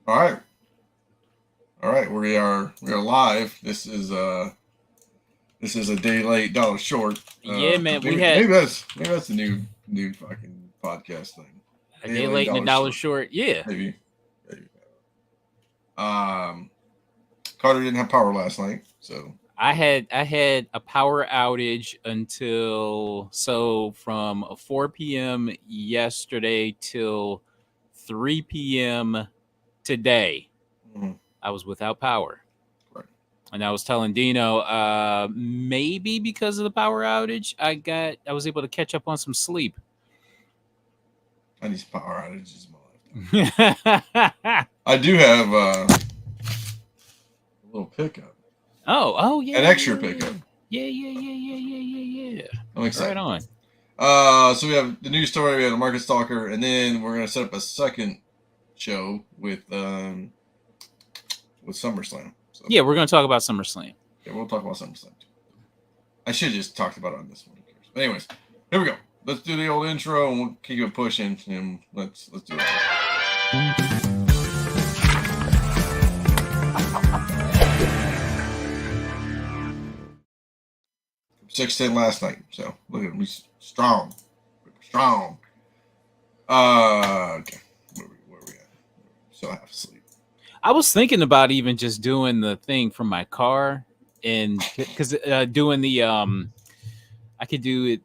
All right. All right. We are live. This is a day late, dollar short. Yeah, man, we Maybe had maybe that's a new fucking podcast thing. a Day day late, late and a dollar dollar short. short. Yeah. Maybe. Maybe. Um, Carter didn't have power last night, so I had a power outage until from 4 p.m. yesterday till 3 p.m. today. mm, I was without power. right. And I was telling Dino, maybe because of the power outage, I was able to catch up on some sleep. I need some power outages in my lifetime. oh, I do have a little pickup, oh an yeah, extra yeah, pickup. yeah, yeah, yeah, yeah, yeah, yeah, yeah. I'm Right excited. on. So we have the news story, we have the market stalker, and then we're gonna set up a second show with SummerSlam. So Yeah, we're gonna talk about SummerSlam. yeah, we'll talk about SummerSlam too. I should have just talked about it on this one. Who cares? But anyways, here we go. Let's do the old intro and we'll keep it pushing and let's do that. 6-10 last night. So look at me strong. Strong. Okay. Where we at? Still half asleep. I was thinking about even just doing the thing from my car, and because doing I could do it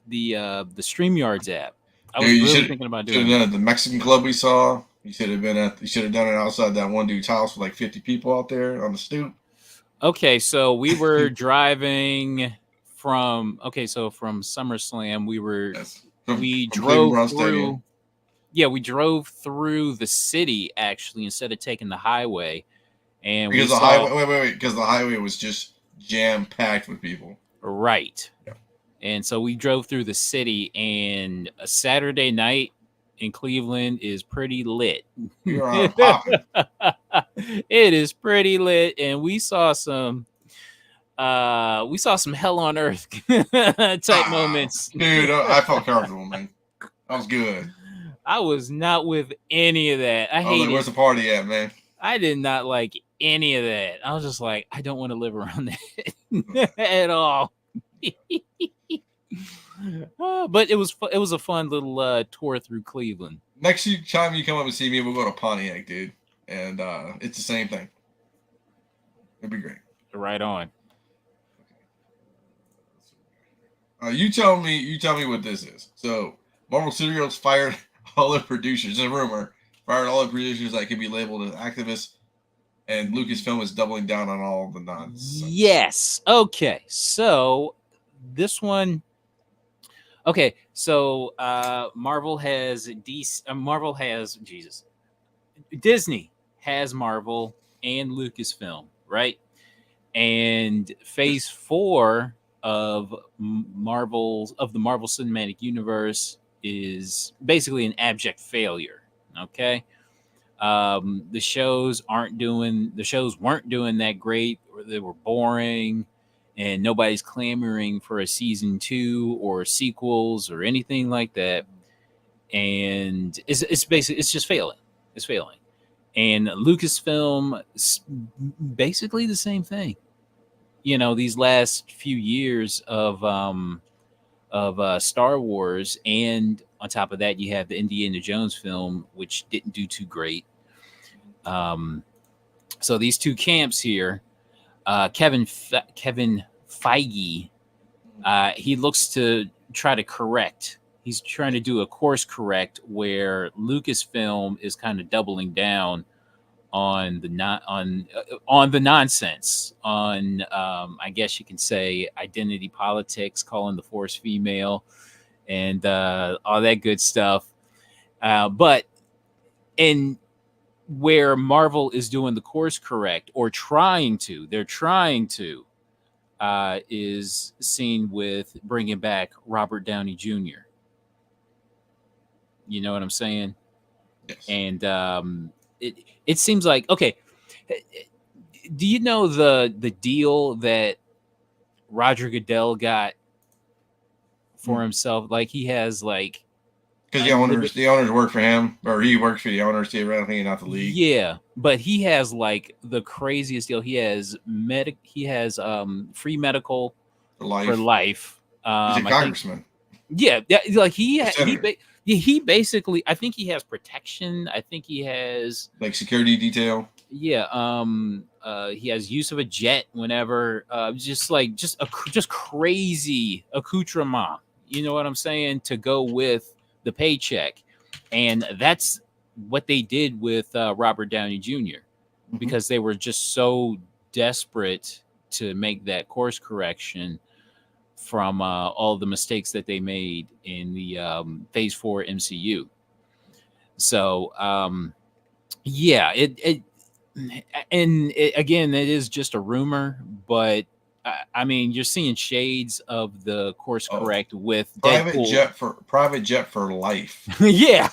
the Streamyards app. I Dude, was you really should thinking about should have doing done it. it at the Mexican club we saw. You should have done it outside that one dude's house with like 50 people out there on the stoop. Okay, so we were driving from SummerSlam. Yes. We From Cleveland drove Brown Stadium. through. Yeah, we drove through the city actually instead of taking the highway, and we Because the saw highway wait, because the highway was just jam packed with people. right. Yeah. And so we drove through the city, and a Saturday night in Cleveland is pretty lit. We were on popping. It is pretty lit, and we saw some hell on earth type moments. Dude, I felt comfortable, man. That was good. I was not with any of that. I was like, "Where's the party at, man?" I did not like any of that. I was just like, I don't want to live around that at all. But it was a fun little tour through Cleveland. Next time you come up and see me, we'll go to Pontiac, dude, and it's the same thing. It'd be great. Right on. You tell me what this is. So, Marvel Studios fired all the producers. A rumor fired all the producers that could be labeled as activists, and Lucasfilm is doubling down on all the nonsense. Yes. Okay. So this one. Okay. So Marvel has DC. Marvel has Jesus. Disney has Marvel and Lucasfilm, right? And Phase Yes. 4 of the Marvel Cinematic Universe is basically an abject failure. Okay, the shows weren't doing that great, or they were boring, and nobody's clamoring for a season 2 or sequels or anything like that. And it's basically it's just failing. It's failing. And Lucasfilm, basically the same thing. These last few years of Star Wars, and on top of that, you have the Indiana Jones film, which didn't do too great. Um, so these two camps here, Kevin Feige, he looks to try to correct. He's trying to do a course correct where Lucasfilm is kind of doubling down on the not on the nonsense, on I guess you can say identity politics, calling the Force female, and all that good stuff. But in where Marvel is doing the course correct, or they're trying to, is seen with bringing back Robert Downey Jr. You know what I'm saying? Yes. And it seems like, okay. Do you know the deal that Roger Goodell got for Hmm. himself? Like, he has like Because the owners work for him, or he works for the owners theoretically, not the league. Yeah, but he has like the craziest deal. He has free medical for life. He's a congressman. Yeah, like senator. he basically, I think he has protection. I think he has like security detail. Yeah, he has use of a jet whenever, just crazy accoutrement. You know what I'm saying? To go with the paycheck, and that's what they did with Robert Downey Jr. Because they were just so desperate to make that course correction from all the mistakes that they made in the Phase 4 MCU. So, yeah, again, it is just a rumor, but I mean, you're seeing shades of the course correct with private Deadpool. jet for life. Yeah,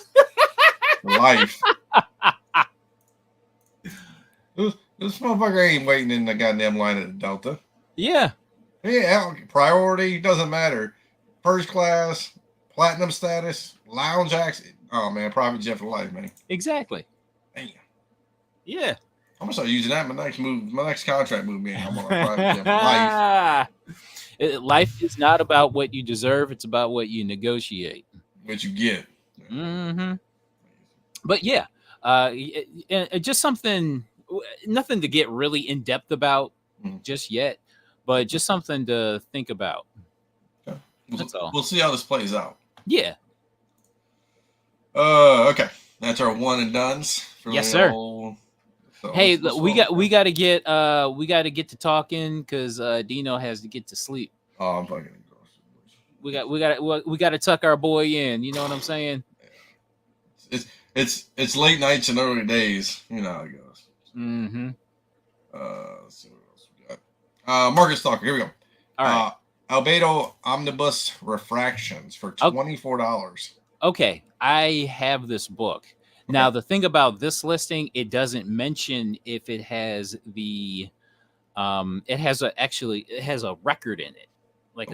life. This motherfucker ain't waiting in the goddamn line at the Delta. Yeah. Yeah, priority doesn't matter. First class, platinum status, lounge access. Oh man, private jet for life, man. Exactly. Damn. Yeah. I'm gonna start using that. My next contract move, man. I'm on a private jet for life. Life is not about what you deserve; it's about what you negotiate. What you get. Mm-hmm. But yeah, just something, nothing to get really in depth about just yet, but just something to think about. Okay. That's all. We'll see how this plays out. Yeah. Okay. That's our one and dones. Yes, sir. So hey, we got to get to talking because Dino has to get to sleep. Oh, I'm fucking exhausted. We got to tuck our boy in. You know what I'm saying? It's late nights and early days. You know how it goes. Mm-hmm. Let's see what else we got. Market Stalker. Here we go. All right. Albedo Omnibus Refractions for $24. Okay, I have this book. Okay. Now the thing about this listing, it doesn't mention if it has the, it has a record in it, it's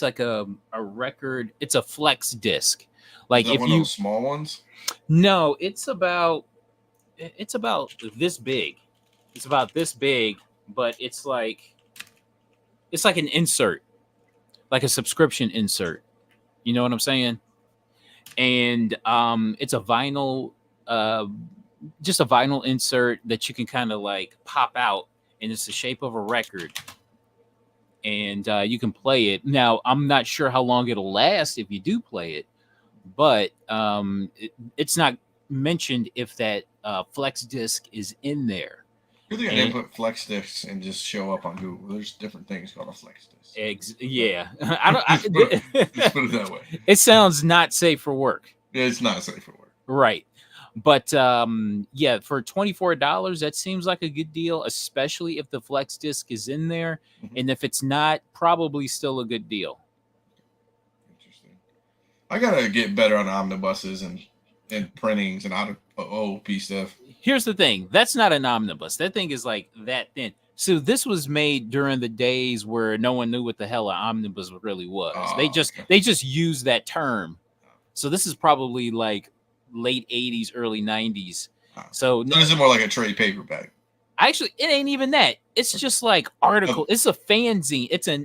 like a record. It's a flex disc. Like if one of those small ones. No, it's about this big. It's about this big, but it's like an insert, like a subscription insert. You know what I'm saying? And it's a vinyl, just a vinyl insert that you can kind of like pop out, and it's the shape of a record. And you can play it. Now, I'm not sure how long it'll last if you do play it, but it's not mentioned if that flex disc is in there. You think I can put flex discs and just show up on Google? There's different things called a flex disc. Yeah, let's put it that way. It sounds not safe for work. Yeah, it's not safe for work. Right. But yeah, for $24, that seems like a good deal, especially if the flex disc is in there. And if it's not, probably still a good deal. Interesting. I gotta get better on omnibuses and printings and OP stuff. Here's the thing. That's not an omnibus. That thing is like that thin. So this was made during the days where no one knew what the hell an omnibus really was. They just used that term. So this is probably like late 80s, early 90s. So this is more like a trade paperback. Actually, it ain't even that. It's just like article. It's a fanzine. It's a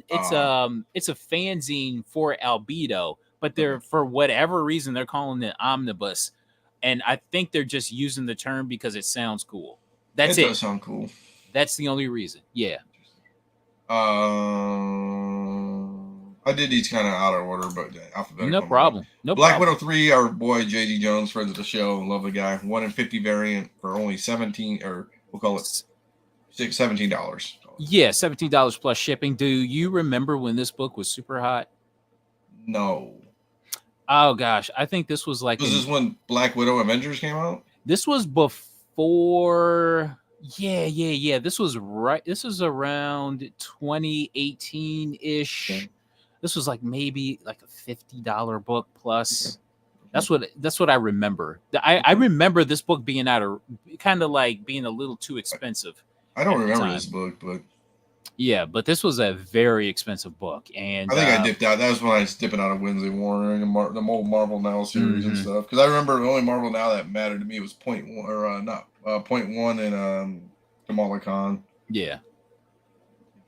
fanzine for Albedo, but they're for whatever reason they're calling it omnibus. And I think they're just using the term because it sounds cool. That's it. It does sound cool. That's the only reason. Yeah. I did these kind of out of order, but alphabetical. No problem. Black Widow 3, our boy J.D. Jones, friends of the show, love the guy. 1 in 50 variant for only $17, or we'll call it $17. Yeah, $17 plus shipping. Do you remember when this book was super hot? No. Oh gosh, I think this was like. Was this when Black Widow Avengers came out? This was before. Yeah. This was right. This was around 2018-ish. Okay. This was like maybe like a $50 book plus. Okay. That's what I remember. I remember this book being kind of like being a little too expensive. I don't remember this book, but Yeah, but this was a very expensive book, and I think I dipped out. That was when I was dipping out of Winsley Warner and the old Marvel Now series and Mhm. stuff. Because I remember the only Marvel Now that mattered to me was Point One, or not Point One, and Kamala Khan. Yeah,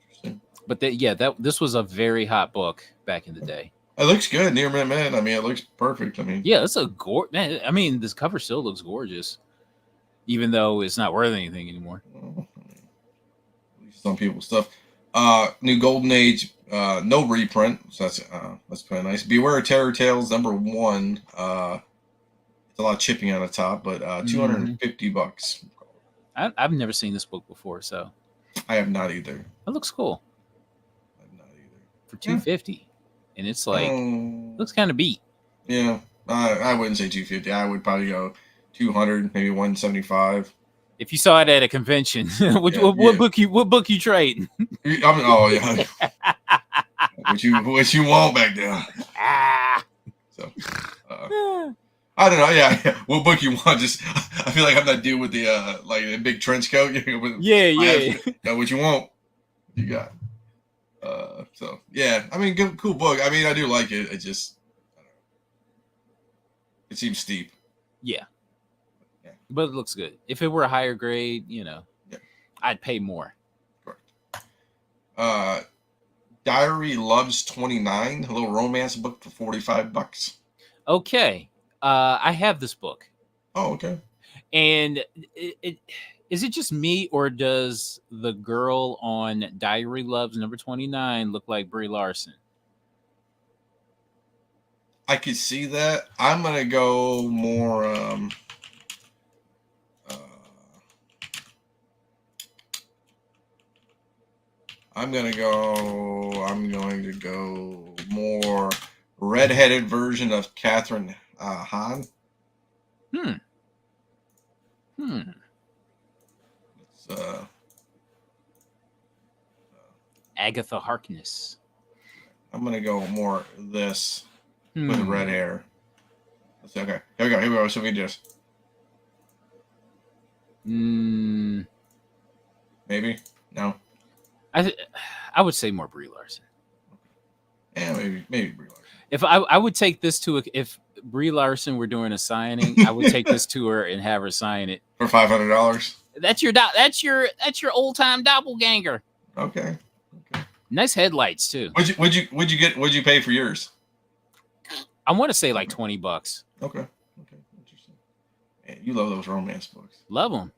Interesting. but this was a very hot book back in the day. It looks good, Near Mint Man. I mean, it looks perfect. I mean, Yeah, it's a man. I mean, this cover still looks gorgeous, even though it's not worth anything anymore. well, I mean, at least some people's stuff. New Golden Age, no reprint, so that's kind of nice. Beware of Terror Tales #1. It's a lot of chipping on the top, but $250. I've never seen this book before, so I have not either. it looks cool I have not either. for $250, and it's like Um, looks kind of beat. yeah, I wouldn't say 250. I would probably go 200, maybe 175. If you saw it at a convention, what book you trade? Oh yeah, what you want back there? Ah. So, I don't know. Yeah, what book you want? Just I feel like I'm that dude with the like the big trench coat. Yeah. What you want? You got. So yeah, I mean, cool book. I mean, I do like it. It just, I don't know. It seems steep. Yeah. But it looks good. If it were a higher grade, I'd pay more. Correct. Diary Loves 29, a little romance book for $45. Okay. I have this book. Oh, okay. And is it just me, or does the girl on Diary Loves #29 look like Brie Larson? I could see that. I'm gonna go more. I'm going to go more redheaded version of Catherine Hahn. It's, Agatha Harkness. I'm going to go more this with red hair. Let's see. Okay, here we go. So we just. Maybe? No? I would say more Brie Larson. Yeah, maybe Brie Larson. If I would take this to if Brie Larson were doing a signing, I would take this to her and have her sign it for $500. That's your old time doppelganger. Okay. Nice headlights too. What'd you pay for yours? I want to say like $20. Okay. Interesting. Yeah, you love those romance books. Love them.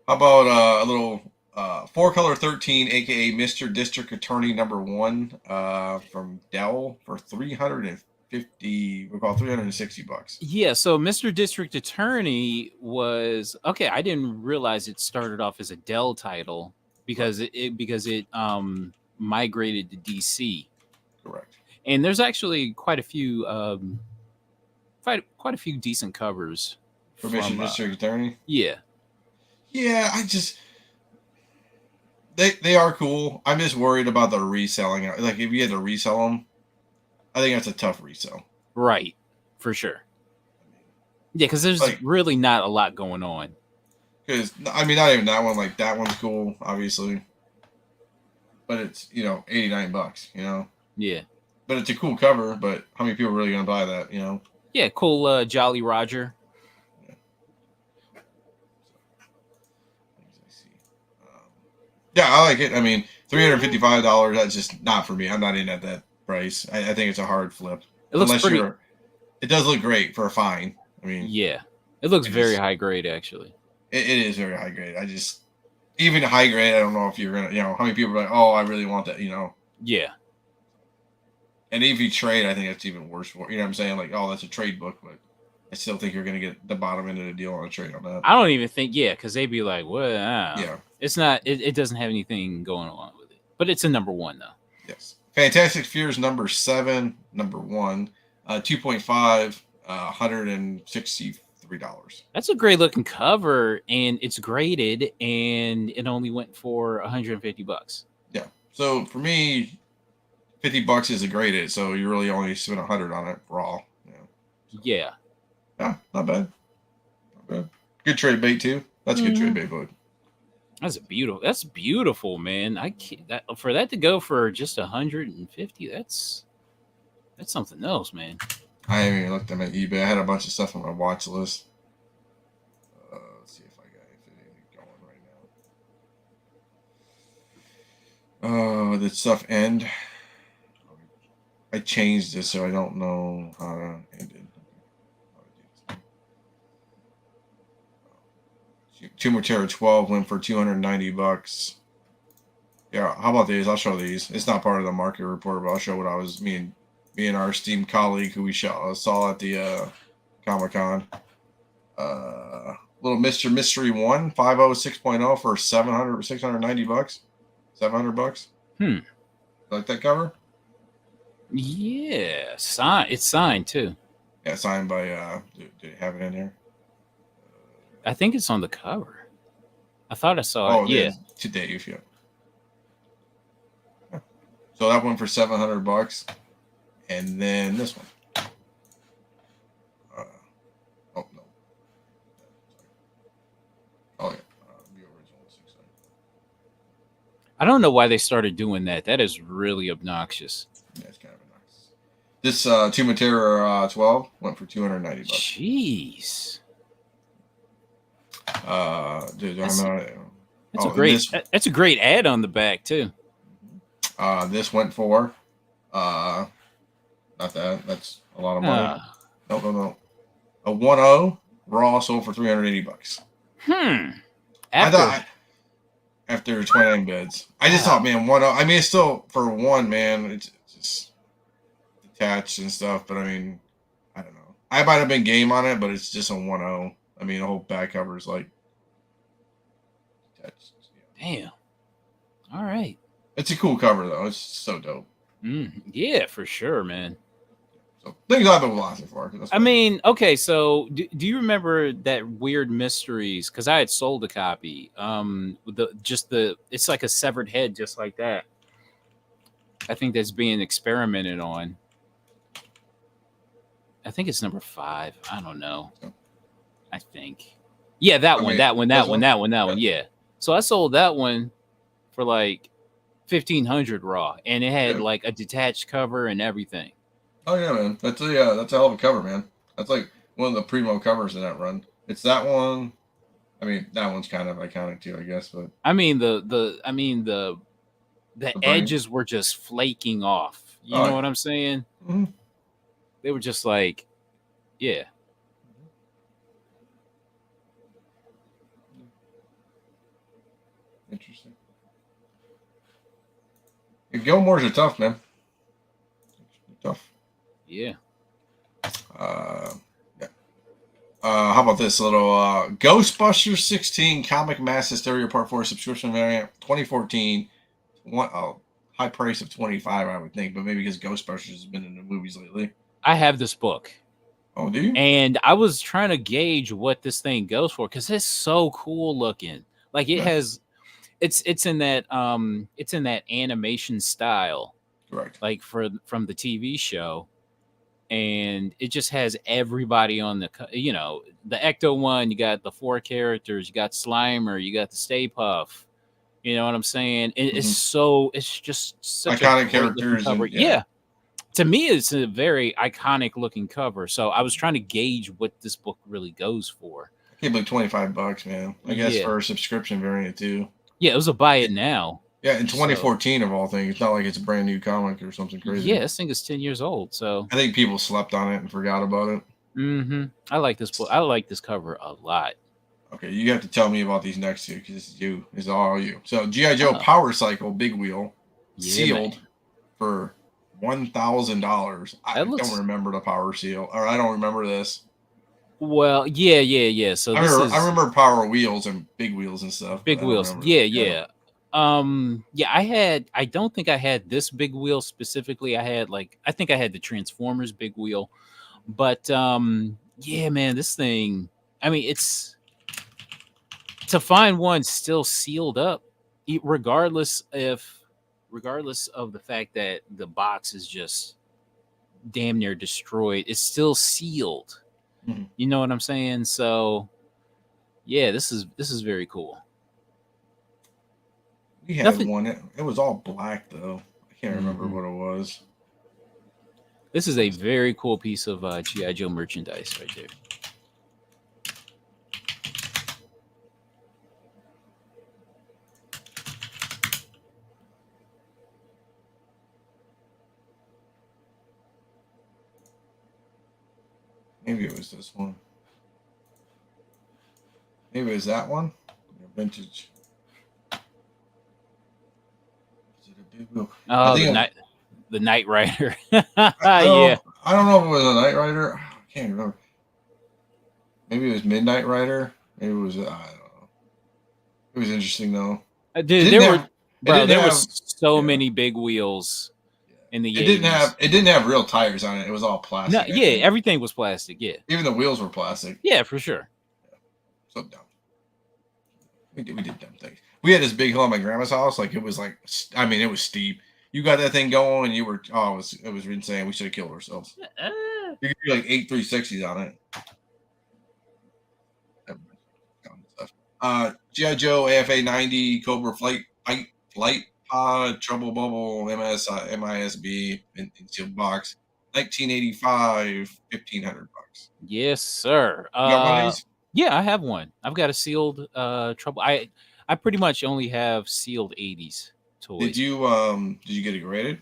How about a little 4-color 13, aka Mr. District Attorney #1 from Dell for $360. Yeah, so Mr. District Attorney was okay. I didn't realize it started off as a Dell title because it migrated to DC. Correct. And there's actually quite a few decent covers for Mr. District Attorney. Yeah. Yeah, they are cool. I'm just worried about the reselling. Like if you had to resell them, I think that's a tough resell. Right, for sure. Yeah, because there's really not a lot going on. Because I mean, not even that one. Like that one's cool, obviously, but it's $89. Yeah. But it's a cool cover. But how many people are really gonna buy that? Yeah, cool. Jolly Roger. Yeah, I like it. I mean, $355. That's just not for me. I'm not in at that price. I think it's a hard flip. It looks pretty. It does look great for a fine. I mean, yeah, it looks very high grade actually. It is very high grade. Even high grade, I don't know if you're gonna, how many people are like, oh, I really want that, Yeah. And if you trade, I think that's even worse for you know what I'm saying? Like, oh, that's a trade book, but I still think you're gonna get the bottom end of the deal on a trade on that. I don't even think, because they'd be like, what? Yeah. It's not. It doesn't have anything going on with it, but it's a #1 though. Yes. Fantastic Fears #7, #1, 2.5, $163. That's a great looking cover, and it's graded, and it only went for $150. Yeah. So for me, $50 is a graded, so you really only spent $100 on it raw. Yeah. Yeah, not bad. Good trade bait too. That's a good trade bait book. That's beautiful, man. I can't, that for that to go for just 150. That's something else, man. I haven't even looked them at eBay. I had a bunch of stuff on my watch list. Let's see if I got anything going right now. Did stuff end? I changed this, so I don't know how to end it. Tomb Terror 12 went for $290. Yeah, how about these? I'll show these. It's not part of the market report, but I'll show what I was me and our esteemed colleague who we saw at the Comic-Con. Little Mr. Mystery 1 506.0 for $690. $700. Like that cover? Yeah, it's signed too. Yeah, signed by did it have it in here? I think it's on the cover. I thought I saw it. Yeah. To Dave, yeah. So that one for $700, and then this one. Oh no. Oh yeah, the original 600. I don't know why they started doing that. That is really obnoxious. Yeah, it's kind of nice. This Tomb Terror 12 went for $290. Jeez. Dude, that's a great ad on the back too. This went for not that. That's a lot of money. No. A 1.0 raw sold for $380. After 29 bids. I just thought, man, 1.0. I mean, it's still for one, man. It's just detached and stuff, but I mean, I don't know. I might have been game on it, but it's just a 1.0. I mean, the whole back cover is like detached. Damn. All right. It's a cool cover though. It's so dope. Yeah, for sure, man. So things I've been watching for. I mean, okay, so do you remember that Weird Mysteries? Because I had sold a copy. It's like a severed head, just like that. I think that's being experimented on. I think it's number 5. I don't know. I think. Yeah, that one. Yeah. So I sold that one for like 1,500 raw, and it had like a detached cover and everything. Oh yeah, man. That's a hell of a cover, man. That's like one of the primo covers in that run. It's that one. I mean, that one's kind of iconic too, I guess. But I mean, the edges were just flaking off. You know what I'm saying? Mm-hmm. They were just like, yeah. Interesting. Gilmore's are tough, man. Tough. Yeah. How about this little Ghostbusters 16 Comic Mass Hysteria Part 4 subscription variant 2014? High price of $25, I would think, but maybe because Ghostbusters has been in the movies lately. I have this book. Oh, do you? And I was trying to gauge what this thing goes for because it's so cool looking. Like it has, it's in that animation style. Correct. Like from the TV show. And it just has everybody on the Ecto one. You got the 4 characters. You got Slimer. You got the Stay Puff. You know what I'm saying? It's just such iconic characters. Yeah. To me, it's a very iconic looking cover. So I was trying to gauge what this book really goes for. I can't believe $25, man. I guess for a subscription variant too. Yeah, it was a buy it now. Yeah, in 2014 of all things. It's not like it's a brand new comic or something crazy. Yeah, this thing is 10 years old. So I think people slept on it and forgot about it. I like this book. I like this cover a lot. Okay, you have to tell me about these next two because this is you. This is all you. So G.I. Joe Power Cycle Big Wheel sealed for $1,000. I don't remember the Power Seal, or I don't remember this. Well, yeah. So I remember Power Wheels and Big Wheels and stuff. Big Wheels, yeah. I don't think I had this big wheel specifically. I think I had the Transformers big wheel, but yeah, man, this thing, I mean, it's to find one still sealed up, regardless of the fact that the box is just damn near destroyed. It's still sealed. You know what I'm saying? So yeah, this is very cool. We had Nothing. one. It was all black though. I can't remember Mhm. what it was. This is a very cool piece of GI Joe merchandise right there. Maybe it was this one. Maybe it was that one. Vintage. Is it a big wheel? I Oh, think it, the Knight Rider. I Yeah. don't. I don't know if it was a Knight Rider. I can't remember. Maybe it was Midnight Rider. Maybe it was. I don't know. It was interesting though. It Dude, didn't there were have. It bro, didn't there were have. so Yeah. many big wheels Yeah. in the It didn't 80s. have. It didn't have real tires on it. It was all No, plastic. I yeah, think. everything was plastic. Yeah. Even the wheels were plastic. Yeah, for sure. So dumb. We did dumb things. We had this big hill at my grandma's house. Like it was like. I mean, it was steep. You got that thing going, and you were. Oh, it was insane. We should have killed ourselves. You could do like 8 360s on it. GI Joe AFA 90 Cobra Flight Pod Trouble Bubble MISB in sealed box 1985 $1,500. Yes, sir. You got one of these? Yeah, I have one. I've got a sealed trouble. I pretty much only have sealed 80s toys. Did you get it graded?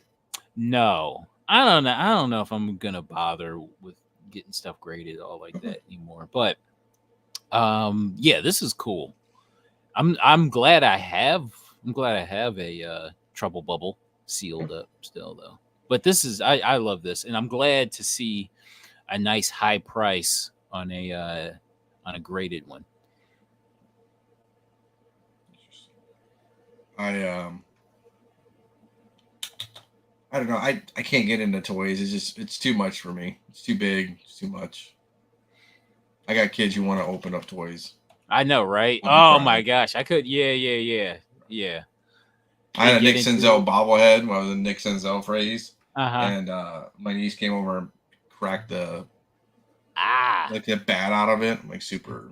No. I don't know. I don't know if I'm gonna bother with getting stuff graded all like that anymore. But yeah, this is cool. I'm glad I have a trouble bubble sealed up still though. But this is I love this, and I'm glad to see a nice high price on a graded one. I don't know. I can't get into toys. It's too much for me. It's too big. It's too much. I got kids who want to open up toys. I know, right? I'll Oh be my crying. gosh, I could. Yeah. I They had a get Nick into Senzel it. bobblehead when I was in Nick Senzel phrase, Uh-huh. and my niece came over and cracked the Ah. like the bat out of it. I'm like super.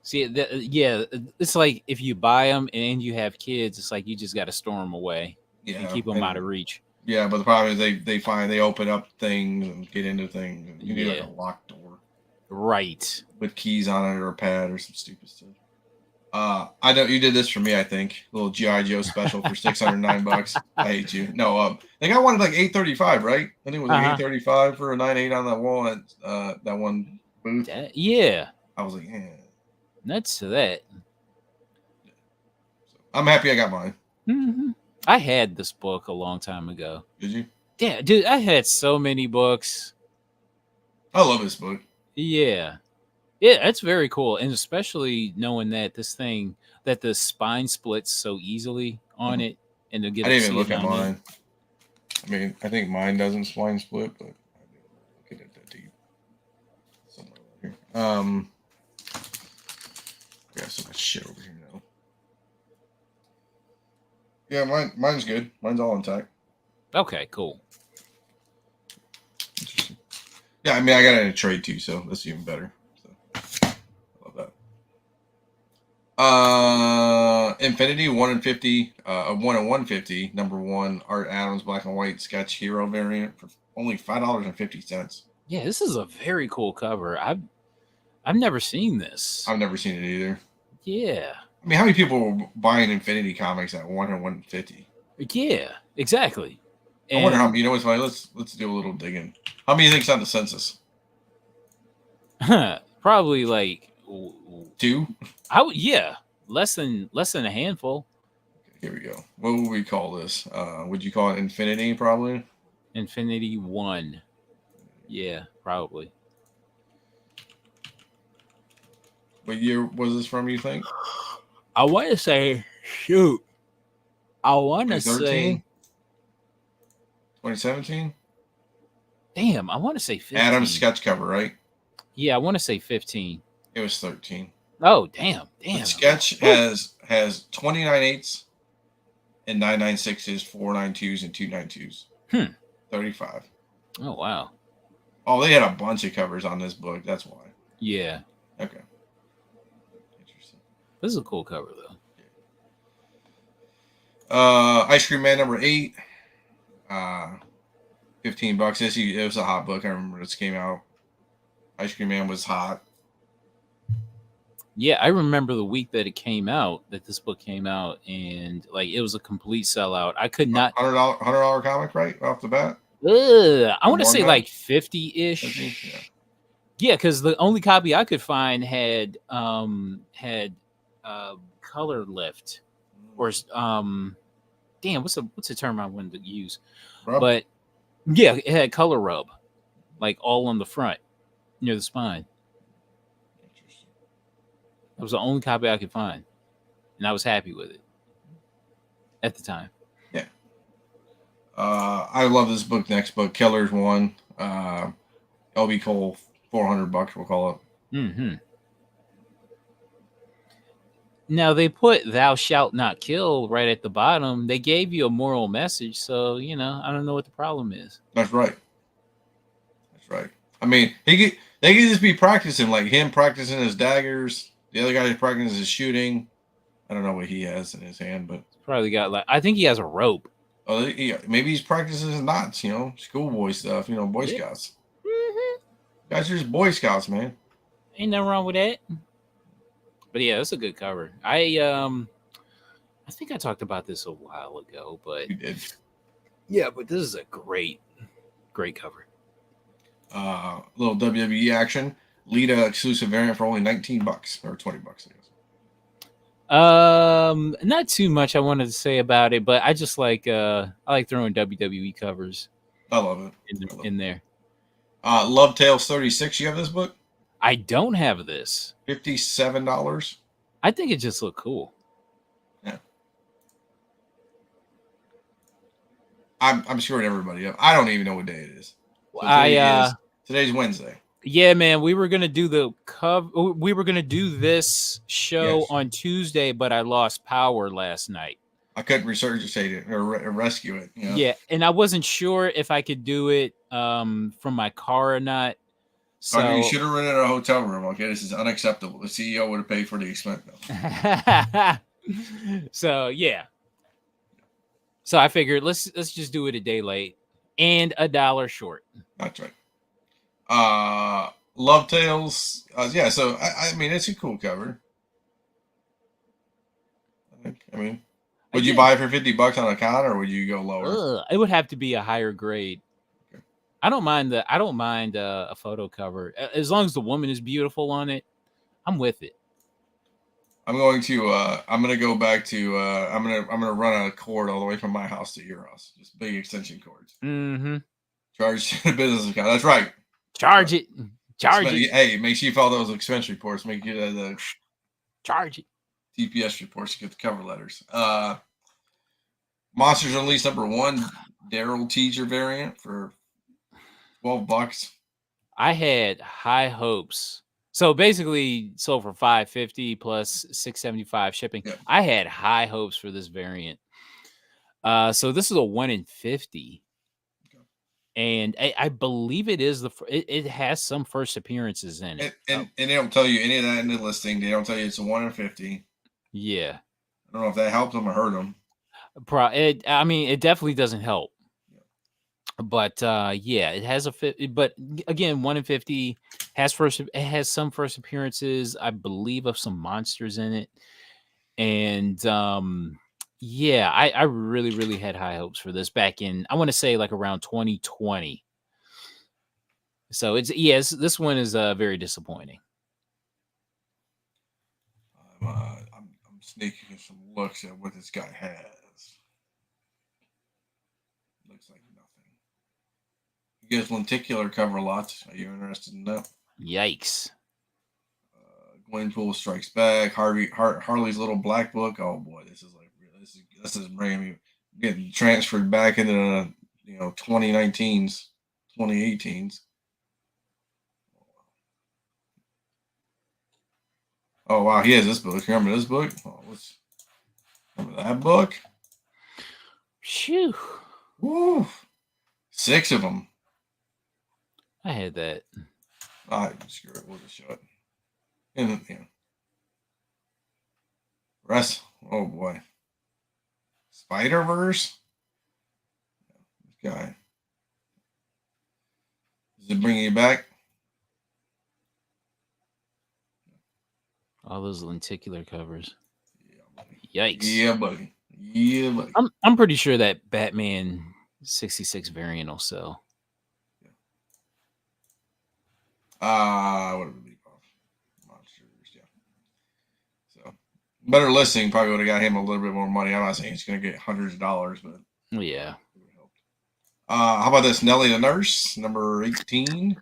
See, yeah, it's like if you buy them and you have kids, it's like you just got to store them away and Yeah, keep them out of and reach. yeah, but the problem is they open up things and get into things. And you need like Yeah. a locked door Right. with keys on it or a pad or some stupid stuff. I know you did this for me. I think a little GI Joe special for $609. I hate you. No, I think I wanted like 835, right? I think it was like Uh-huh. 835 for a 9.8 on that wall at that one booth. Yeah. I was like, yeah. Nuts to that. I'm happy I got mine. Mm-hmm. I had this book a long time ago. Did you? Yeah, dude, I had so many books. I love this book. Yeah. Yeah, it's very cool. And especially knowing that that the spine splits so easily on it and to get I to didn't even see it look at down there. mine. I mean, I think mine doesn't spline split, but I didn't look at it that deep. Somewhere over here. I got so much shit over here now. Yeah, mine's good. Mine's all intact. Okay, cool. Interesting. Yeah, I mean, I got it in a trade too, so that's even better. So, I love that. Infinity 1 in 50, 1 in 150, number 1 Art Adams black and white sketch hero variant for only $5.50. Yeah, this is a very cool cover. I've never seen this. I've never seen it either. Yeah. I mean, how many people were buying Infinity comics at 1 in 150? Yeah, exactly. I wonder how. And You know what's funny? Let's do a little digging. How many think's on the census? probably like 2. yeah, less than a handful. Here we go. What would we call this? Would you call it Infinity? Probably. Infinity 1. Yeah, probably. What year was this from? You think? I want to say, shoot. I want to 2013? say, 2017? damn, I want to say 15. Adam's sketch cover, right? Yeah, I want to say 15. It was 13. Oh, damn. The sketch has 29 eighths and 996s, 492s, and 292s. 35. Oh, wow. Oh, they had a bunch of covers on this book. That's why. Yeah. Okay. Interesting. This is a cool cover, though. Ice Cream Man number 8. Uh, $15. It was a hot book. I remember this came out. Ice Cream Man was hot. Yeah, I remember the week that it came out, that this book came out, and like it was a complete sellout. I could not. $100 comic, right off the bat. I Or want to more say than like that? 50 50? ish. Yeah. Yeah, because the only copy I could find had color lift or damn, what's the term I wanted to use? Rub? But yeah, it had color rub, like all on the front near the spine. Interesting. That was the only copy I could find, and I was happy with it at the time. Yeah. I love this book. Next book, Killers 1. LB Cole, $400. We'll call it. Hmm. Now they put "Thou shalt not kill" right at the bottom. They gave you a moral message, so I don't know what the problem is. That's right. That's right. I mean, they could just be practicing, like him practicing his daggers. The other guy practicing his shooting. I don't know what he has in his hand, but Probably got I think he has a rope. maybe he's practicing his knots. Schoolboy stuff. Boy Yeah. Scouts. Hmm. Guys are just Boy Scouts, man. Ain't nothing wrong with that. But yeah, it's a good cover. I think I talked about this a while ago, but We did. yeah, but this is a great cover. Little WWE action. Lita exclusive variant for only $19 or $20, I guess. Not too much I wanted to say about it, but I just like I like throwing WWE covers I love it. in there. Love Tales 36. You have this book? I don't have this. $57. I think it just looked cool. Yeah. I'm screwing everybody up. I don't even know what day it is. So today's Wednesday. Yeah, man, we were gonna do the cover. We were gonna do this show on Tuesday, but I lost power last night. I couldn't resuscitate it or rescue it. Yeah, and I wasn't sure if I could do it from my car or not. So you should have rented a hotel room. Okay, this is unacceptable. The CEO would have paid for the expense. So yeah. So I figured let's just do it a day late and $1 short. That's right. Love Tales. Yeah, so I mean it's a cool cover. I mean, would you buy it for $50 on a con, or would you go lower? It would have to be a higher grade. Okay. I don't mind a photo cover as long as the woman is beautiful on it. I'm with it. I'm going to go back to I'm gonna run a cord all the way from my house to your house. Just big extension cords. Mm-hmm. Charge the business account. That's right. Charge it. Hey, make sure you follow those expense reports. Make you the charge it. TPS reports to get the cover letters. Monsters Unleashed number 1, Daryl Teaser variant for $12. I had high hopes. So basically sold for $550 plus $675 shipping. Yeah. I had high hopes for this variant. So this is a 1 in 50. And I believe it is it has some first appearances in it. And they don't tell you any of that in the listing. They don't tell you it's a 1 in 50. Yeah. I don't know if that helped them or hurt them. I mean, it definitely doesn't help. Yeah. But yeah, it has but again, 1 in 50 it has some first appearances, I believe, of some monsters in it. And yeah, I really, really had high hopes for this back in, I want to say like around 2020. So this one is very disappointing. I'm sneaking some looks at what this guy has. Looks like nothing. He gives lenticular cover lots. Are you interested in that? Yikes. Gwenpool Strikes Back. Harley's Little Black Book. Oh boy, this is bringing me getting transferred back into the 2019s, 2018s. Oh wow, he has this book. Remember this book? Remember that book? Phew. Woo! 6 of them. I had that. Screw it. We'll just show it. And rest. Oh boy. Spider-Verse. This guy. Is it bringing you back? All those lenticular covers. Yeah, buddy. Yikes. Yeah, buddy. Yeah, buddy. I'm pretty sure that Batman 66 variant will sell. What would it be? Monsters, yeah. So better listing probably would have got him a little bit more money. I'm not saying he's going to get hundreds of dollars, but yeah. How about this? Nellie the Nurse, number 18.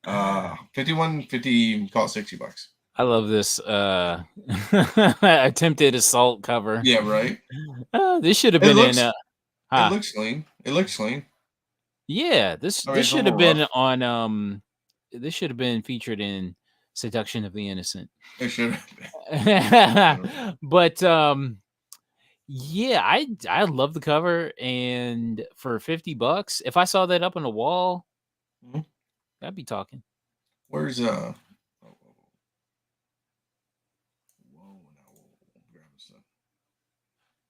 51.50, call it $60. I love this attempted assault cover. Yeah, right. This should have been in. It looks clean. It looks clean. Yeah, this should have been on. This should have been featured in Seduction of the Innocent. It should have been. But yeah, I love the cover, and for $50, if I saw that up on the wall, I'd be talking. Where's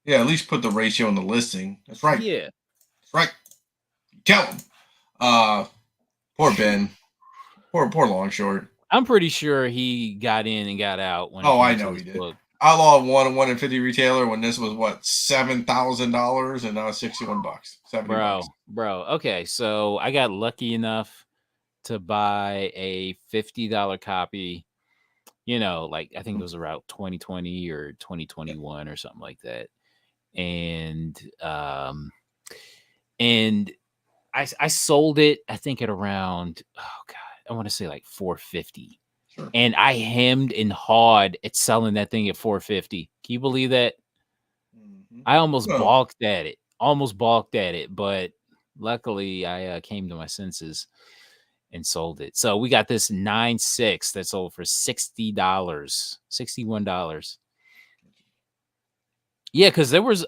Yeah, at least put the ratio in the listing. That's right. Yeah. That's right. Tell him. Poor Ben. Poor long short. I'm pretty sure he got in and got out when I know he did. Outlaw won a 1 in 50 retailer when this was what, $7,000, and now it's $61. $70. Bro. Okay, so I got lucky enough to buy a $50 copy. You know, like I think it was around 2020 or 2021 or something like that. And I sold it, I think, at around, I want to say like $450. Sure. And I hemmed and hawed at selling that thing at $450. Can you believe that? Mm-hmm. I almost balked at it, but luckily I came to my senses and sold it. So we got this 9.6 that sold for $60, $61. Yeah, because there was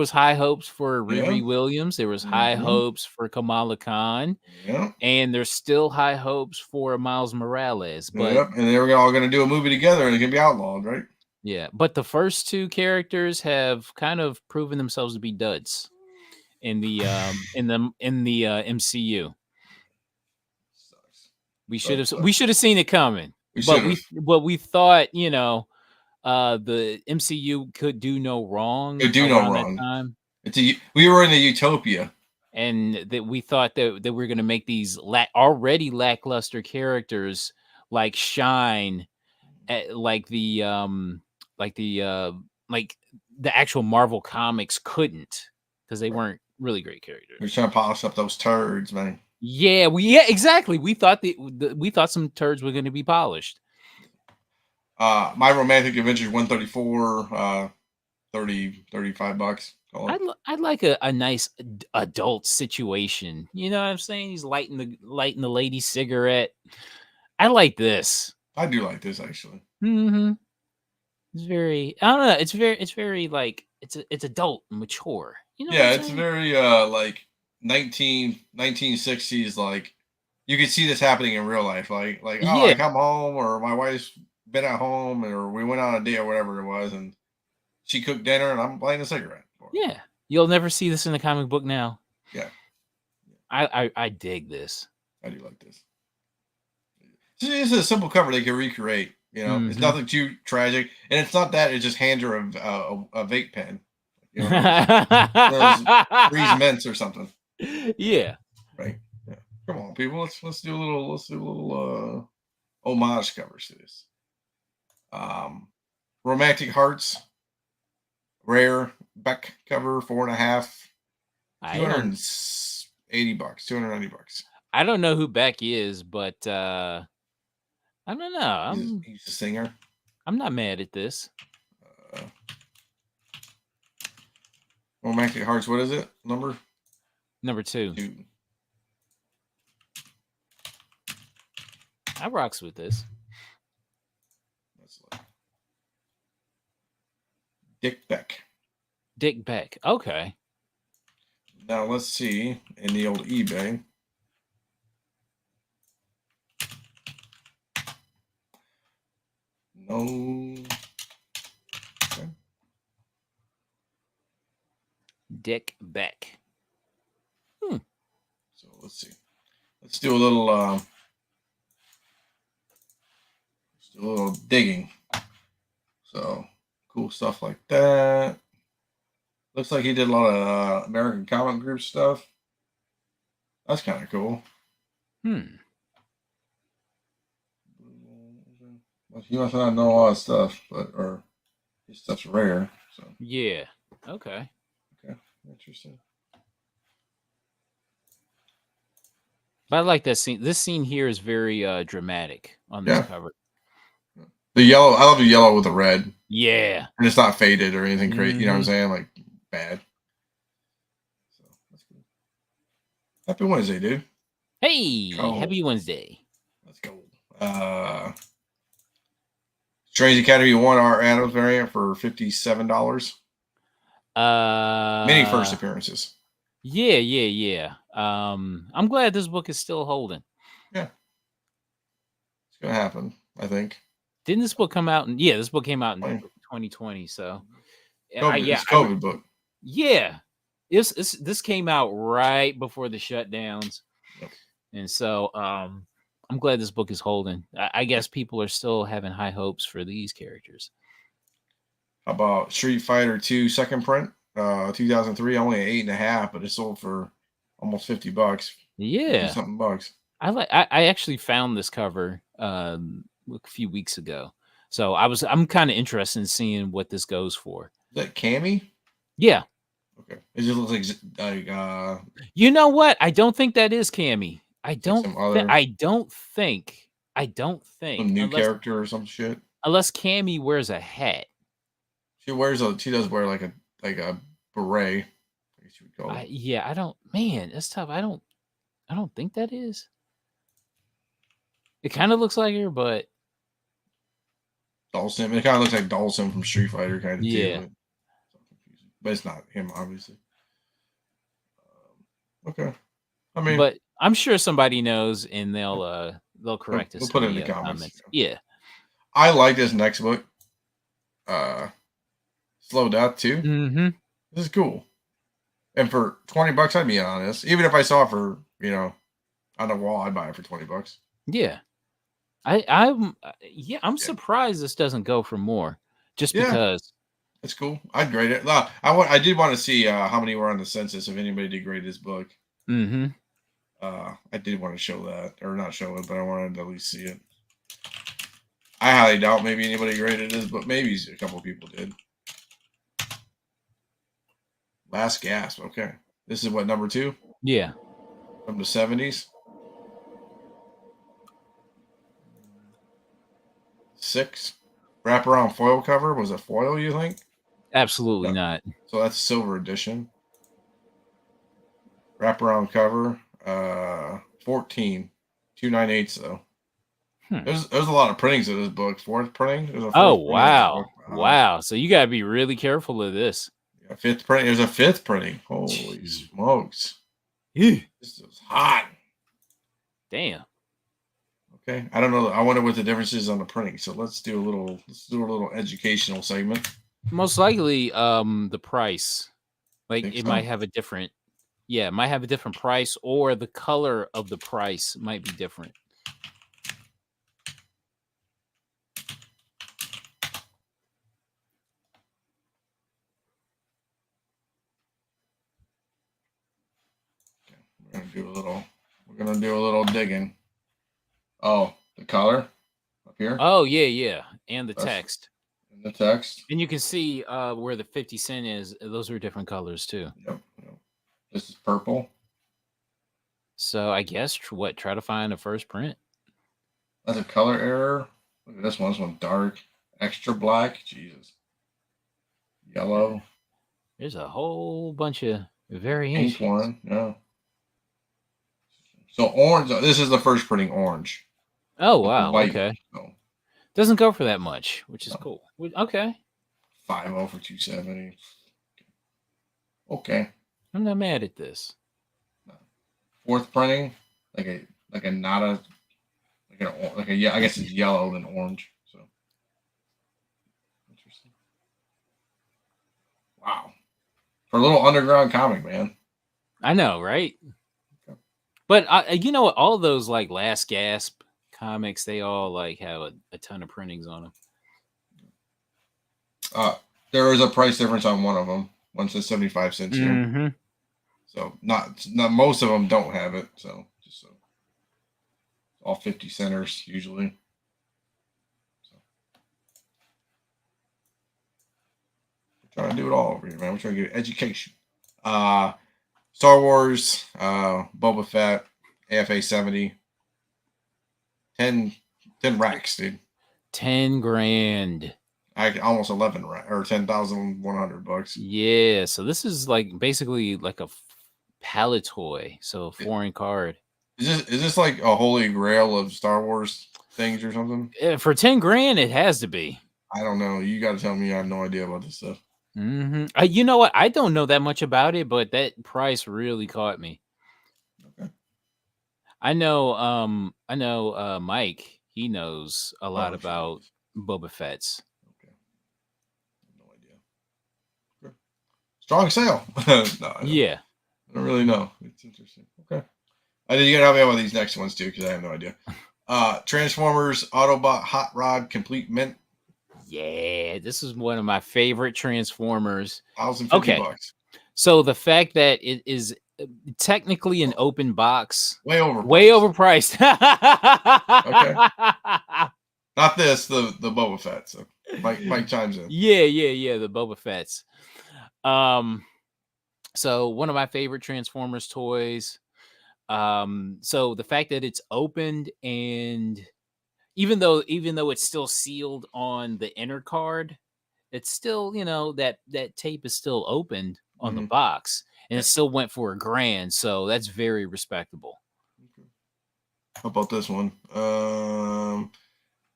high hopes for Riri Williams. There was high hopes for Kamala Khan. Yeah. And there's still high hopes for Miles Morales. But and they were all going to do a movie together and it can be outlawed, right? Yeah, but the first two characters have kind of proven themselves to be duds in the MCU. Sucks. We should have seen it coming. But we thought, the MCU could do no wrong. Could do no wrong. Time. We were in a utopia, and that we thought that we were going to make these already lackluster characters like shine, like the actual Marvel comics couldn't, because they weren't really great characters. We're trying to polish up those turds, man. Yeah, exactly. We thought we thought some turds were going to be polished. My Romantic Adventures 134, $35. I'd like a nice adult situation. You know what I'm saying? He's lighting the lady's cigarette. I like this. I do like this, actually. Mm-hmm. It's very, I don't know. It's very like it's adult and mature. You know? Yeah, it's very like 1960s. Like you could see this happening in real life. Like I come home, or my wife's been at home, or we went on a date or whatever it was, and she cooked dinner, and I'm lighting a cigarette. Yeah, you'll never see this in a comic book now. Yeah, I dig this. I do like this. It's a simple cover they can recreate. You know, It's nothing too tragic, and it's not that. It just hands her a vape pen, Breeze Mints or something. Yeah. Right. Yeah. Come on, people. Let's do a little homage covers to this. Romantic Hearts, rare Beck cover, 4.5, $280, $290. I don't know who Beck is, but I don't know. He's a singer. I'm not mad at this. Romantic Hearts. What is it? Number 2. I rocks with this. That's like Dick Beck. Okay. Now let's see in the old eBay. No. Okay. Dick Beck. So let's see. Let's do a little digging. So cool stuff like that. Looks like he did a lot of American comic group stuff. That's kind of cool. He must not know all that stuff, or his stuff's rare. So Yeah. Okay. Interesting. But I like that scene. This scene here is very dramatic on this cover. The yellow, I love the yellow with the red. Yeah. And it's not faded or anything crazy. You know what I'm saying? Like bad. So that's good. Happy Wednesday, dude. Hey, happy Wednesday. Let's go. Strange Academy 1 Art Adams variant for $57. Many first appearances. Yeah. I'm glad this book is still holding. Yeah. It's gonna happen, I think. Didn't this book come out this book came out in 2020, so it's COVID book. Yeah. This came out right before the shutdowns. Yep. And so I'm glad this book is holding. I guess people are still having high hopes for these characters. How about Street Fighter 2 second print? 2003, only 8.5, but it sold for almost $50. Yeah. Something bucks. I actually found this cover a few weeks ago. So I'm kind of interested in seeing what this goes for. Is that Cammy? Yeah. Okay. It just looks like you know what? I don't think that is Cammy. I don't think some new character or some shit. Unless Cammy wears a hat. She does wear like a beret. I guess you would call it. That's tough. I don't think that is. It kind of looks like her, but Dawson. It kind of looks like Dawson from Street Fighter, kind of too. But it's not him, obviously. Okay. I mean, but I'm sure somebody knows, and they'll correct us. We'll put it in the comments. Yeah. I like this next book. Slow Death too. Mm-hmm. This is cool. And for $20, I'd be honest. Even if I saw it for on the wall, I'd buy it for $20. Yeah. I'm surprised this doesn't go for more. Just because. It's cool. I'd grade it. I did want to see how many were on the census if anybody did grade this book. Mm-hmm. I did want to show that, or not show it, but I wanted to at least see it. I highly doubt maybe anybody graded this, but maybe a couple of people did. Last Gasp. Okay. This is what, number 2? Yeah. From the 70s. 6. Wraparound foil cover. Was it foil, you think? Absolutely not. So that's silver edition. Wraparound cover. 14. 298 though. There's a lot of printings of this book. 4th printing. Wow. So you gotta be really careful of this. 5th printing. There's a 5th printing. Holy smokes. This is hot. Damn. Okay. I don't know. I wonder what the difference is on the printing. So let's do a little educational segment. Most likely the price. Like it might have a different price, or the color of the price might be different. We're gonna do a little digging. Oh, the color up here. Oh yeah, and the text. And the text. And you can see where the 50 cent is. Those are different colors too. Yep. This is purple. So I guess try to find a first print. That's a color error. Look at this one. This one dark, extra black. Jesus. Yellow. There's a whole bunch of variations. Pink one. No. So orange. This is the first printing orange. Oh wow. White, okay. So. Doesn't go for that much, which is cool. Okay. 5.0 for 270. Okay. I'm not mad at this. 4th printing, like a nada, I guess it's yellow and orange. So interesting. Wow. For a little underground comic, man. I know, right? Okay. But you know what? All those like Last Gasp comics, they all like have a ton of printings on them. There is a price difference on one of them. One says 75 cents here. Mm-hmm. So not most of them don't have it. So just so all 50 centers usually. So we're trying to do it all over here, man. We're trying to get education. Star Wars, Boba Fett, AFA 70. 10 racks, dude. 10 grand. Almost 11 or 10,100 bucks. Yeah, so this is like basically like a pallet toy, so a foreign card. Is this like a holy grail of Star Wars things or something? For 10 grand, it has to be. I don't know. You got to tell me. I have no idea about this stuff. Mm-hmm. You know what? I don't know that much about it, but that price really caught me. Okay. I know. Mike. He knows a lot about Boba Fett's. Okay. No idea. Okay. Strong sale. No, Yeah. I don't really know. It's interesting. Okay. You gotta help me out with these next ones too, because I have no idea. Transformers Autobot Hot Rod Complete Mint. Yeah, this is one of my favorite Transformers. $1,050. So the fact that it is technically an open box, way overpriced. Okay. Not this, the Boba Fett. So Mike chimes in. Yeah, the Boba Fett's. So one of my favorite Transformers toys. So the fact that it's opened, and even though it's still sealed on the inner card, it's still, that tape is still opened on the box, and it still went for $1,000. So that's very respectable. Okay. How about this one?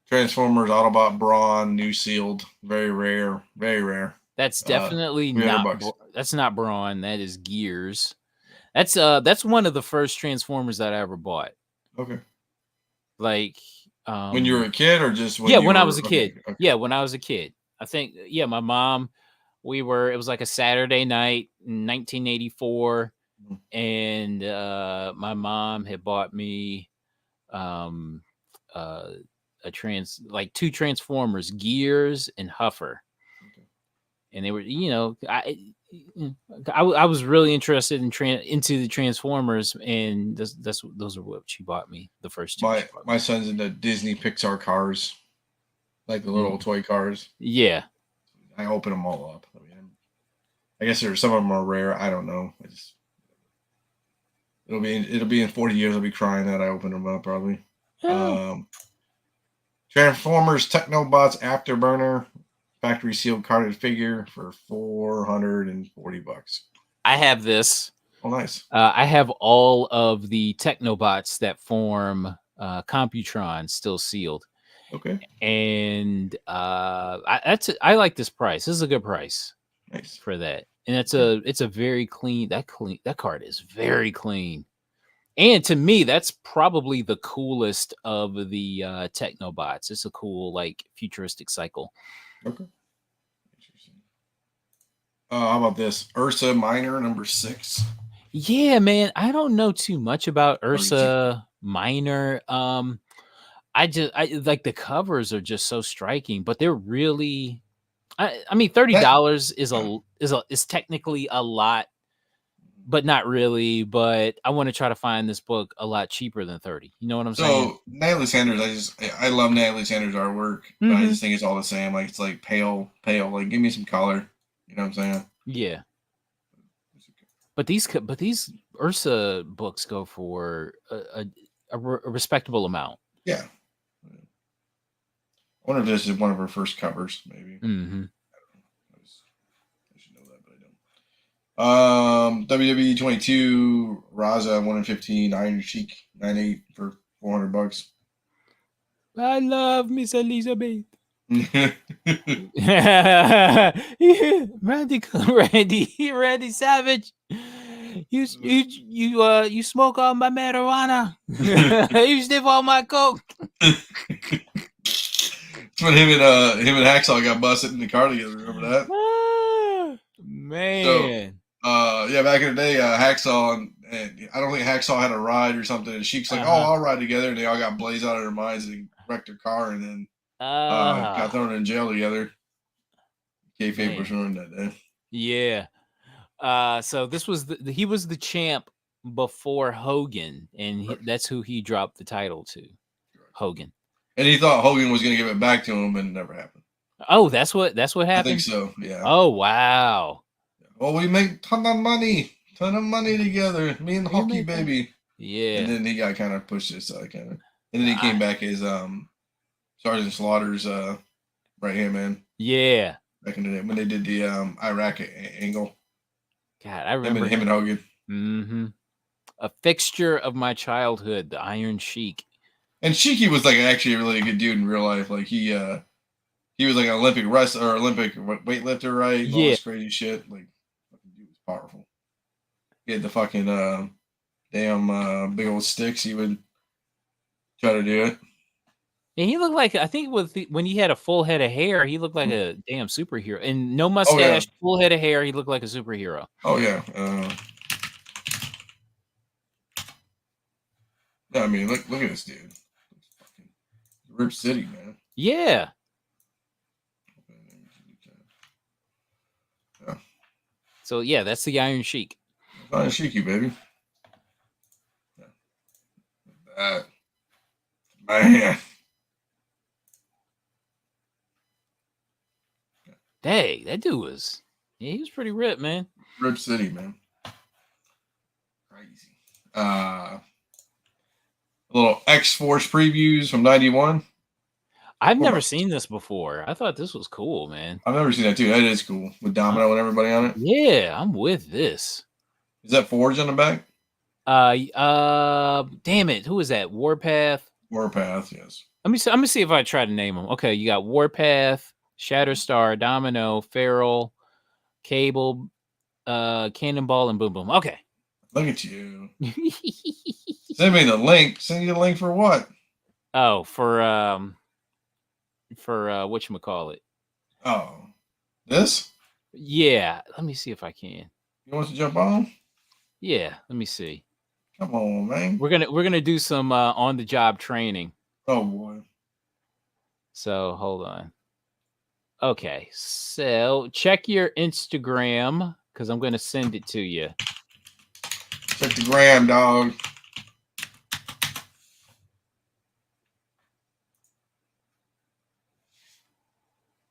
Transformers Autobot Brawn, new sealed, very rare. That's definitely not. That's not Brawn. That is Gears. That's one of the first Transformers that I ever bought. Okay. Like when you were a kid, or just when I was a kid. Okay. Yeah, when I was a kid. I think my mom. It was like a Saturday night in 1984, and my mom had bought me two Transformers, Gears and Huffer. Okay. And they were, I was really interested into the Transformers, and those are what she bought me, the first two. My son's into Disney Pixar cars, like the little toy cars. Yeah, I open them all up. I guess some of them are rare. I don't know. It'll be in 40 years. I'll be crying that I opened them up probably. Transformers Technobots Afterburner factory sealed carded figure for $440. I have this. Oh, nice. I have all of the Technobots that form Computron still sealed. Okay. And I like this price. This is a good price. Nice. For that. And it's a very clean. That card is very clean. And to me, that's probably the coolest of the Technobots. It's a cool, like, futuristic cycle. Okay. Interesting. How about this? Ursa Minor number 6. Yeah, man. I don't know too much about Ursa Minor. I like the covers are just so striking, but they're really. I mean, $30 is technically a lot, but not really. But I want to try to find this book a lot cheaper than $30. You know what I'm saying? So Natalie Sanders, I love Natalie Sanders' artwork, but I just think it's all the same. Like, it's like pale. Like, give me some color. You know what I'm saying? Yeah. But these Ursa books go for a respectable amount. Yeah. I wonder if this is one of her first covers, maybe. Mm-hmm. I should know that, but I don't. WWE 22 Raza 1 in 15 Iron Sheik 98 for $400. I love Miss Elizabeth. Randy Savage. You smoke all my marijuana. You sniff all my coke. That's when him and Hacksaw got busted in the car together. Remember that? Man. Yeah, back in the day, Hacksaw and I don't think Hacksaw had a ride or something. And Sheik's like, "Oh, I'll ride together," and they all got blazed out of their minds and wrecked their car, and then got thrown in jail together. Kayfabe was ruined that day. Yeah. So this was he was the champ before Hogan, and that's who he dropped the title to, Hogan. And he thought Hogan was going to give it back to him, and it never happened. Oh, that's what happened. I think so. Yeah. Oh wow. Well, we make ton of money together. Me and Hulky baby. Yeah. And then he got kind of pushed aside, kind of. And then he came back as Sergeant Slaughter's right hand man. Yeah. Back in the day when they did the Iraq angle. God, I remember him and Hogan. Mm-hmm. A fixture of my childhood, the Iron Sheik. And Sheiky was like actually a really good dude in real life. Like he was like an Olympic wrestler or Olympic weightlifter, right? And all this crazy shit. Like, fucking dude was powerful. He had the fucking damn big old sticks. He would try to do it. And he looked like, I think when he had a full head of hair, he looked like a damn superhero. And no mustache, full head of hair, he looked like a superhero. Oh yeah. Yeah, I mean, look at this dude. Fucking Rip City, man. Yeah. So yeah, that's the Iron Sheik. Iron Sheiky, baby. That man. Dang, that dude was he was pretty ripped, man. Rip City, man. Crazy. A little X-Force previews from '91. I've never seen this before. I thought this was cool, man. I've never seen that too. That is cool with Domino and everybody on it. Yeah, I'm with this. Is that Forge on the back? Damn it, who is that? Warpath. Warpath, yes. Let me see if I try to name them. Okay, you got Warpath, Shatterstar, Domino, Feral, Cable, Cannonball, and Boom Boom. Okay. Look at you. Send me the link. Send you the link for what? Oh, for whatchamacallit. Oh. This? Yeah. Let me see if I can. You want to jump on? Yeah, let me see. Come on, man. We're gonna do some on the job training. Oh boy. So hold on. Okay, so check your Instagram because I'm gonna send it to you. Check the gram, dog.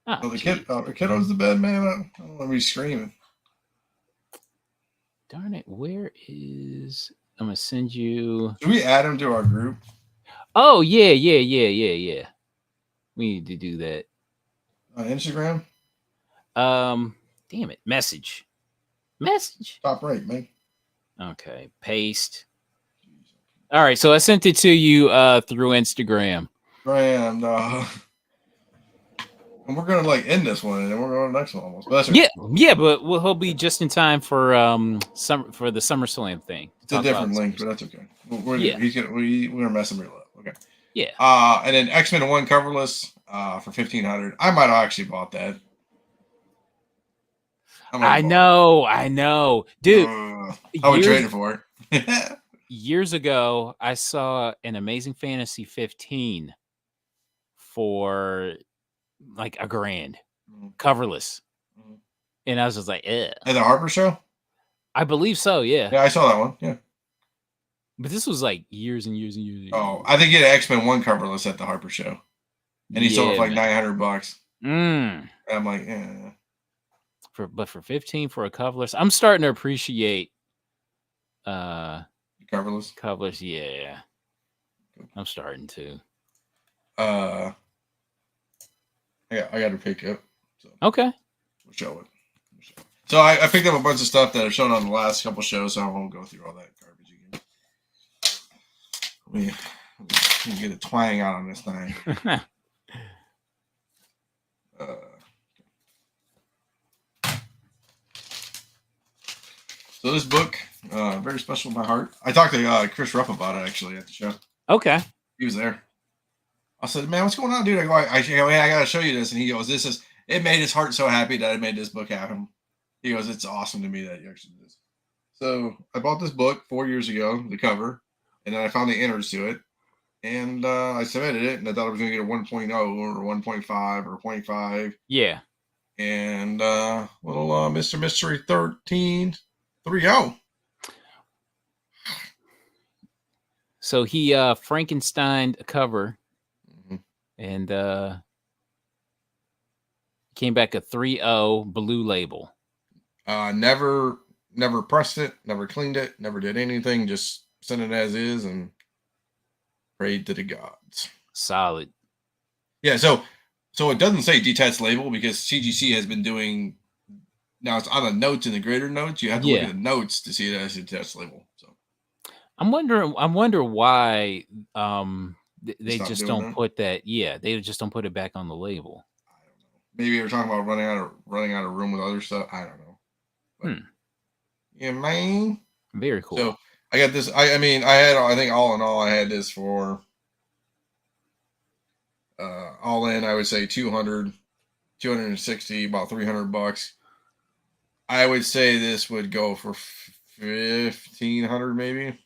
Oh, the kiddo's the bed, man. I don't want to be screaming. Darn it, where is... I'm going to send you... Should we add him to our group? Oh, yeah. We need to do that. On Instagram? Damn it. Message. Top right, man. Okay, paste. All right, so I sent it to you through Instagram. Grand, and we're gonna like end this one, and then we're going to the next one almost. But yeah, but he'll be just in time for for the SummerSlam thing. It's a different link, but that's okay. We're gonna mess him real up. Okay. Yeah. And then X-Men 1 coverless for $1,500. I might have actually bought that. I know, dude. I would trade it for it. Years ago, I saw an Amazing Fantasy 15 for like $1,000, coverless, and I was just like, "Eh." At the Harper show, I believe so. Yeah, I saw that one. Yeah, but this was like years and years and years. Oh, I think he had X-Men 1 coverless at the Harper show, and he sold it for like $900. And I'm like, eh. But for 15 for a coverless, I'm starting to appreciate coverless. Yeah, I'm starting to. I got to pick up. So okay. We'll show it. So I picked up a bunch of stuff that I've shown on the last couple shows, so I won't go through all that garbage again. Let me get a twang out on this thing. So this book, very special to my heart. I talked to Chris Rupp about it actually at the show. Okay. He was there. I said, "Man, what's going on, dude?" I go, I got to show you this. And he goes, it made his heart so happy that I made this book happen. He goes, "It's awesome to me that you actually did this." So I bought this book 4 years ago, the cover, and then I found the innards to it, and I submitted it, and I thought I was going to get a 1.0 or 1.5 or 0.5. Yeah. And little Mr. Mystery 13 3.0. So he Frankensteined a cover, and came back a 3.0 blue label. Never pressed it, never cleaned it, never did anything. Just sent it as is and prayed to the gods. Solid. Yeah, so it doesn't say detached label because CGC has been doing. Now it's on the notes in the greater notes. You have to look at the notes to see it as a detached label. So I'm wondering why they just don't that? put that. Yeah, they just don't put it back on the label. I don't know. Maybe they're talking about running out of room with other stuff. I don't know. But, yeah, man. Very cool. So I got this. I think all in all, I had this for all in. I would say 200, 260, about $300. I would say this would go for 1,500, maybe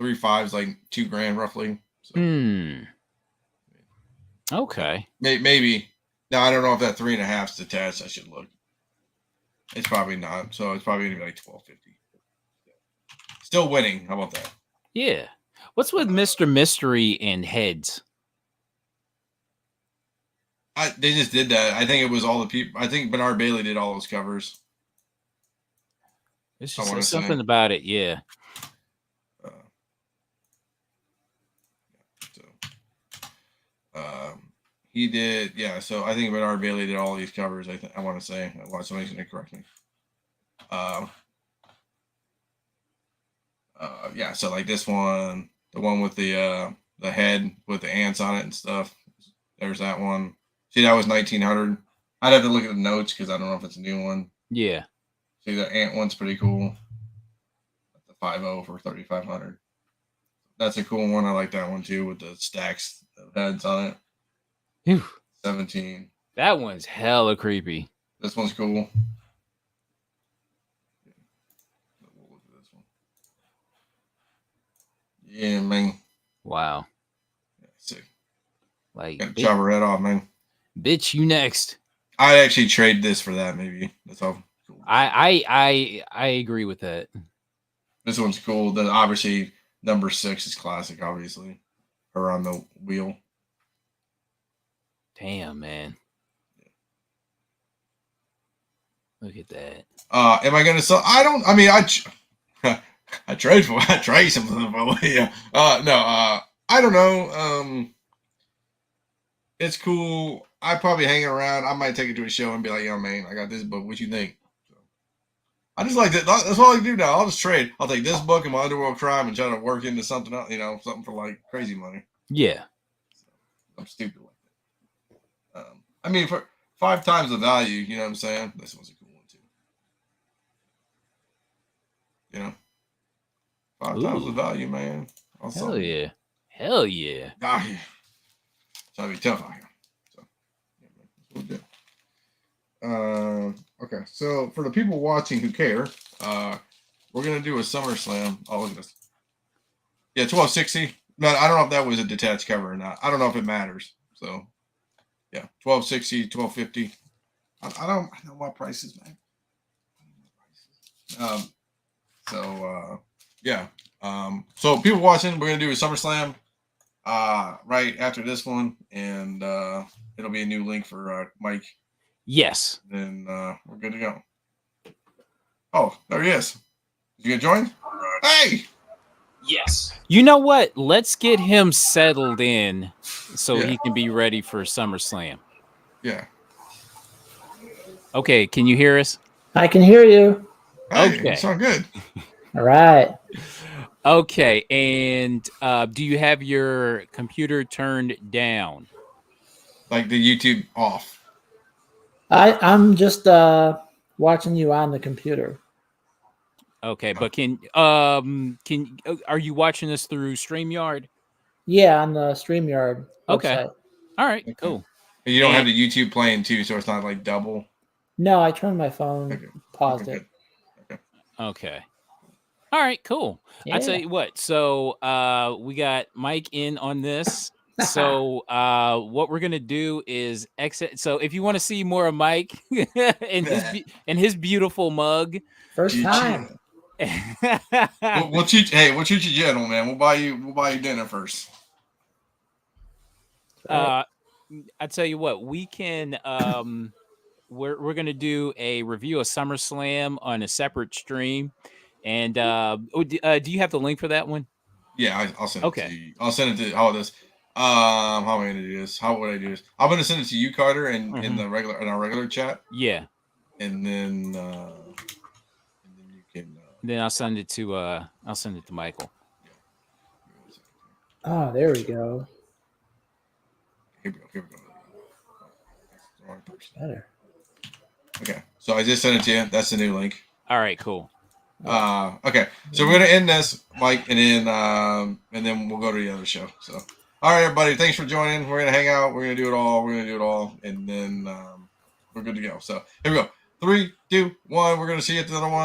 3.5's like $2,000 roughly. So. Okay. Maybe. Now I don't know if that 3.5's detached. I should look. It's probably not. So it's probably gonna be like $1,250. Still winning. How about that? Yeah. What's with Mr. Mystery and heads? They just did that. I think it was all the people. I think Bernard Bailey did all those covers. It's just something about it, yeah. He did, yeah. So I think Bernard Bailey did all these covers. I want to say. I want somebody's going to correct me. Yeah. So like this one, the one with the head with the ants on it and stuff. There's that one. See, that was 1,900. I'd have to look at the notes because I don't know if it's a new one. Yeah. See, the ant one's pretty cool. The 5.0 for 3,500. That's a cool one. I like that one too with the stacks of heads on it. Whew. 17. That one's hella creepy. This one's cool. We'll look at this one. Yeah, man. Wow. Yeah, sick. Like, gotta chop her head off, man. Bitch, you next. I'd actually trade this for that, maybe. That's all cool. I agree with that. This one's cool. The obviously number 6 is classic, obviously. Her on the wheel. Damn, man. Look at that. Am I gonna sell? I don't. I mean, I trade something for yeah. No. I don't know. It's cool. I probably hang around. I might take it to a show and be like, "Yo, man, I got this book. What you think?" So, I just like that. That's all I do now. I'll just trade. I'll take this book and my Underworld Crime and try to work into something else. Something for like crazy money. Yeah. So, I'm stupid like that. I mean, for 5 times the value, you know what I'm saying? This one's a cool one too. 5 times the value, man. Hell yeah. Hell yeah. Ah, yeah. Trying to be tough out here. So, yeah, man, that's what we do. Okay, so for the people watching who care, we're gonna do a SummerSlam. Oh, look at this. Yeah, 1260. No, I don't know if that was a detached cover or not. I don't know if it matters. So, yeah, 1260, 1250. I don't know my prices, man. Yeah. So people watching, we're gonna do a SummerSlam right after this one, and it'll be a new link for Mike. Yes. Then we're good to go. Oh, there he is. You gonna join? Hey. Yes. You know what? Let's get him settled in so he can be ready for SummerSlam. Yeah. Okay, can you hear us? I can hear you. Hey, okay. You sound good. All right. Okay, and do you have your computer turned down? Like the YouTube off? I'm just watching you on the computer. Okay, but are you watching this through StreamYard? Yeah, on the StreamYard website. Okay. All right, cool. You don't have the YouTube playing too, so it's not like double. No, I turned my phone, Okay. paused Okay, it. Okay. All right, cool. I Yeah. tell you what. So we got Mike in on this. So what we're gonna do is exit. So if you want to see more of Mike and his beautiful mug, First You time. we'll treat. Hey, we'll treat you gentle, man. We'll buy you dinner first. Right. I tell you what, we can we're gonna do a review of SummerSlam on a separate stream. And do you have the link for that one? Yeah, I'll send it to Okay. you. I'll send it to how this. How am I gonna do this? How would I do this? I'm gonna send it to you, Carter, in Mhm. our regular chat, Yeah. and then you can. Then I'll send it to Michael. Oh, there we go. Here we go. Here we go. That's the wrong person. Better. Okay, so I just sent it to you. That's the new link. All right, cool. Okay, so we're gonna end this, Mike, and then we'll go to the other show. So, all right, everybody, thanks for joining. We're gonna hang out. We're gonna do it all. And then we're good to go. So here we go. 3, 2, 1. We're gonna see you at the other one.